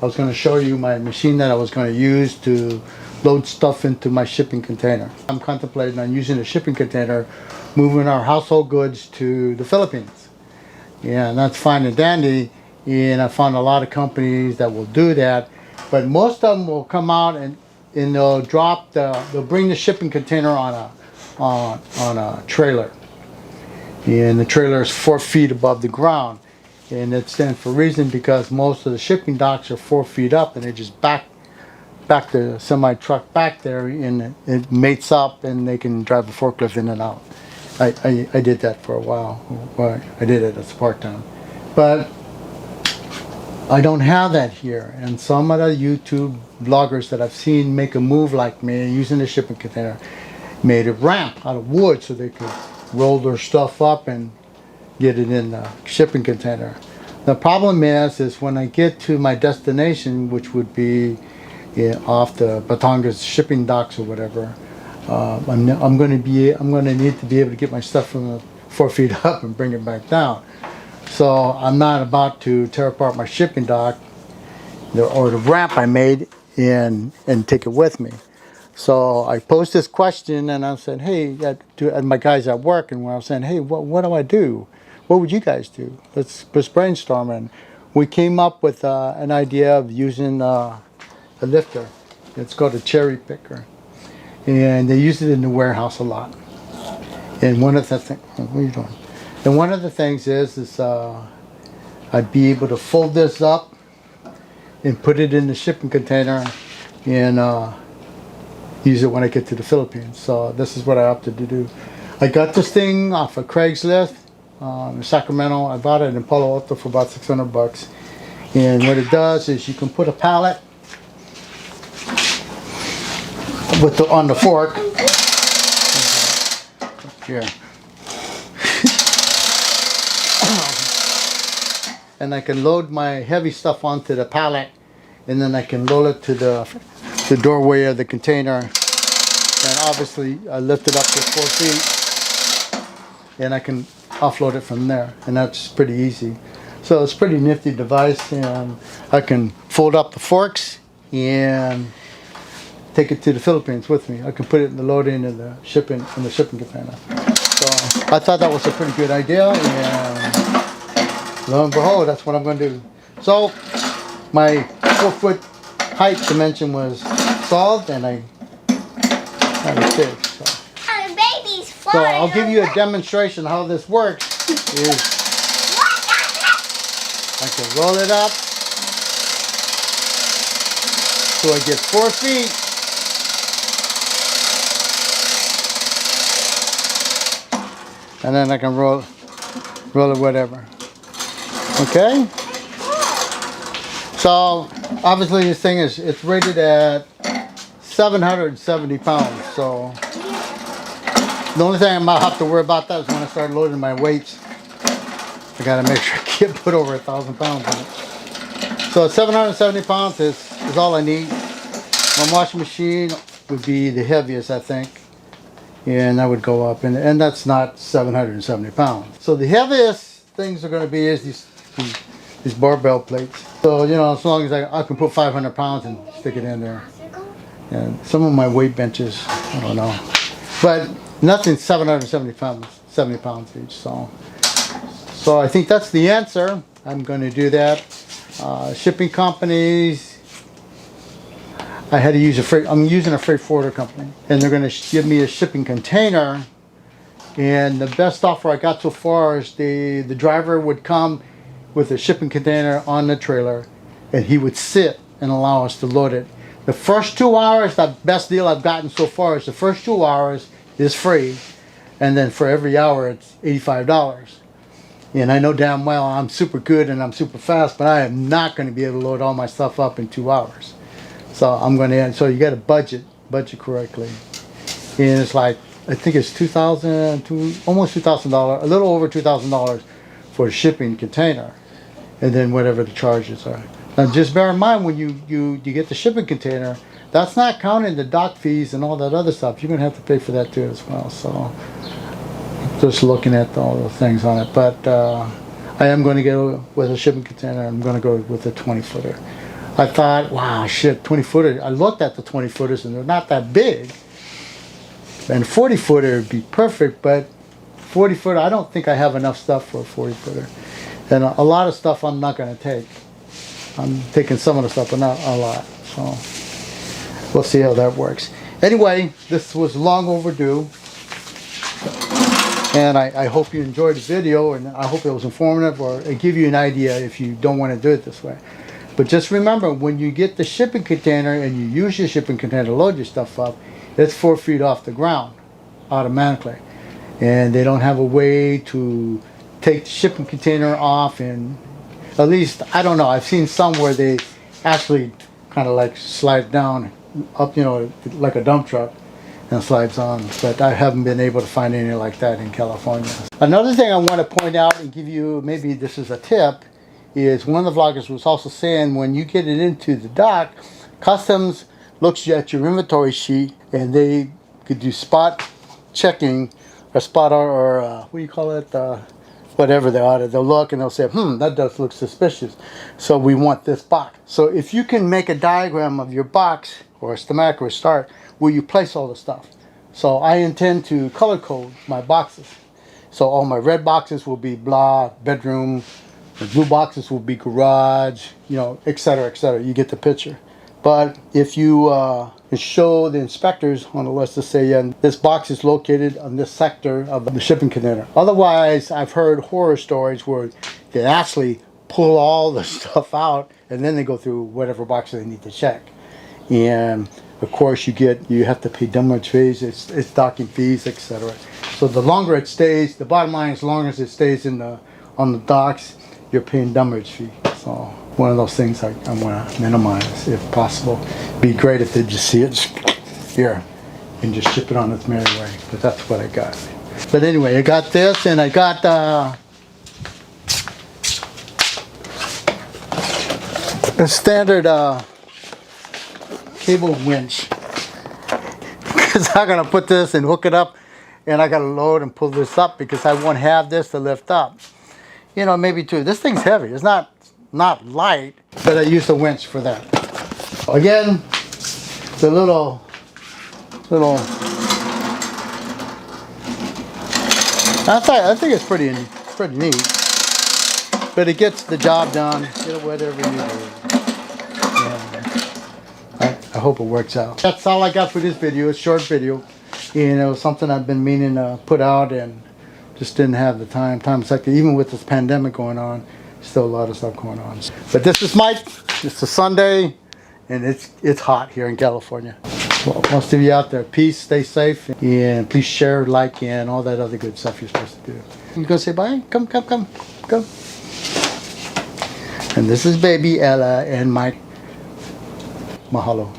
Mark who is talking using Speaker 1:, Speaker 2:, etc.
Speaker 1: I was going to show you my machine that I was going to use to load stuff into my shipping container. I'm contemplating on using a shipping container, moving our household goods to the Philippines. Yeah, and that's fine and dandy, and I found a lot of companies that will do that, but most of them will come out and they'll they'll bring the shipping container on a trailer. And the trailer is 4 feet above the ground. And it stands for a reason, because most of the shipping docks are 4 feet up, and they just back the semi truck back there, and it mates up and they can drive a forklift in and out. I did that for a while. Well, I did it as part-time. But I don't have that here. And some of the YouTube bloggers that I've seen make a move like me using the shipping container made a ramp out of wood so they could roll their stuff up and get it in the shipping container. The problem is when I get to my destination, which would be off the Batangas shipping docks or whatever, I'm going to need to be able to get my stuff from the 4 feet up and bring it back down. So I'm not about to tear apart my shipping dock or the ramp I made and take it with me. So I posed this question, and I said, hey, to my guys at work, and I was saying, hey, what do I do? What would you guys do? Let's brainstorm. And we came up with an idea of using a lifter. It's called a cherry picker. And they use it in the warehouse a lot. And one of the things, what are you doing? And one of the things is I'd be able to fold this up and put it in the shipping container and use it when I get to the Philippines. So this is what I opted to do. I got this thing off of Craigslist in Sacramento. I bought it in Palo Alto for about 600 bucks. And what it does is you can put a pallet on the fork. Here. And I can load my heavy stuff onto the pallet, and then I can load it to the doorway of the container, and obviously I lift it up to 4 feet and I can offload it from there, and that's pretty easy. So it's a pretty nifty device, and I can fold up the forks and take it to the Philippines with me. I can put it in the loading in the shipping container. So I thought that was a pretty good idea, and lo and behold, that's what I'm going to do. So my 4 foot height dimension was solved, and I had it fixed. So I'll give you a demonstration how this works. I can roll it up so I get 4 feet. And then I can roll it whatever. Okay? So obviously this thing it's rated at 770 pounds. So the only thing I might have to worry about that is when I start loading my weights. I gotta make sure I can't put over 1,000 pounds on it. So 770 pounds is all I need. My washing machine would be the heaviest, I think. And that would go up, and that's not 770 pounds. So the heaviest things are going to be is these barbell plates. So, you know, as long as I can put 500 pounds and stick it in there. And some of my weight benches, I don't know. But nothing 770 pounds, 70 pounds each. So I think that's the answer. I'm going to do that. Shipping companies, I had to use I'm using a freight forwarder company, and they're going to give me a shipping container. And the best offer I got so far is the driver would come with a shipping container on the trailer, and he would sit and allow us to load it. The first 2 hours, the best deal I've gotten so far is the first 2 hours is free, and then for every hour it's $85. And I know damn well I'm super good and I'm super fast, but I am not going to be able to load all my stuff up in 2 hours. So I'm going to, so you got to budget correctly. And it's like, I think it's almost $2,000, a little over $2,000 for a shipping container, and then whatever the charges are. Now just bear in mind, when you get the shipping container, that's not counting the dock fees and all that other stuff. You're going to have to pay for that too as well. So just looking at all the things on it. But I am going to go with a shipping container. I'm going to go with a 20-footer. I thought, wow, shit, 20-footer. I looked at the 20-footers and they're not that big. And 40-footer would be perfect, but 40-footer, I don't think I have enough stuff for a 40-footer. And a lot of stuff I'm not going to take. I'm taking some of the stuff, but not a lot. So we'll see how that works. Anyway, this was long overdue. And I hope you enjoyed the video, and I hope it was informative or it give you an idea if you don't want to do it this way. But just remember, when you get the shipping container and you use your shipping container to load your stuff up, it's 4 feet off the ground automatically. And they don't have a way to take the shipping container off, and at least, I don't know, I've seen some where they actually kind of like slide down up, you know, like a dump truck and slides on, but I haven't been able to find any like that in California. Another thing I want to point out and give you, maybe this is a tip, is one of the vloggers was also saying when you get it into the dock, Customs looks at your inventory sheet and they could do spot checking or spot or what do you call it? Whatever they are, they'll look and they'll say, that does look suspicious. So we want this box. So if you can make a diagram of your box or a schematic or a start where you place all the stuff. So I intend to color code my boxes. So all my red boxes will be blah, bedroom. The blue boxes will be garage, you know, etc., etc. You get the picture. But if you show the inspectors on the list to say, yeah, this box is located on this sector of the shipping container. Otherwise, I've heard horror stories where they actually pull all the stuff out and then they go through whatever box they need to check. And of course, you have to pay demurrage fees, it's docking fees, etc. So the longer it stays, the bottom line is, as long as it stays on the docks, you're paying demurrage fee. So one of those things I want to minimize if possible. Be great if they just see it here and just ship it on its merry way. But that's what I got. But anyway, I got this, and I got a standard cable winch. Because I'm gonna put this and hook it up, and I gotta load and pull this up because I won't have this to lift up. You know, maybe two. This thing's heavy. It's not light, but I use the winch for that. Again, the little. I think it's pretty neat, but it gets the job done. You know, whatever you do. Yeah. I hope it works out. That's all I got for this video. It's a short video, and it was something I've been meaning to put out and just didn't have the time. Time's like, even with this pandemic going on, still a lot of stuff going on. But this is Mike. It's a Sunday, and it's hot here in California. Well, most of you out there, peace, stay safe, and please share, like, and all that other good stuff you're supposed to do. You gonna say bye? Come. And this is baby Ella and Mike. Mahalo.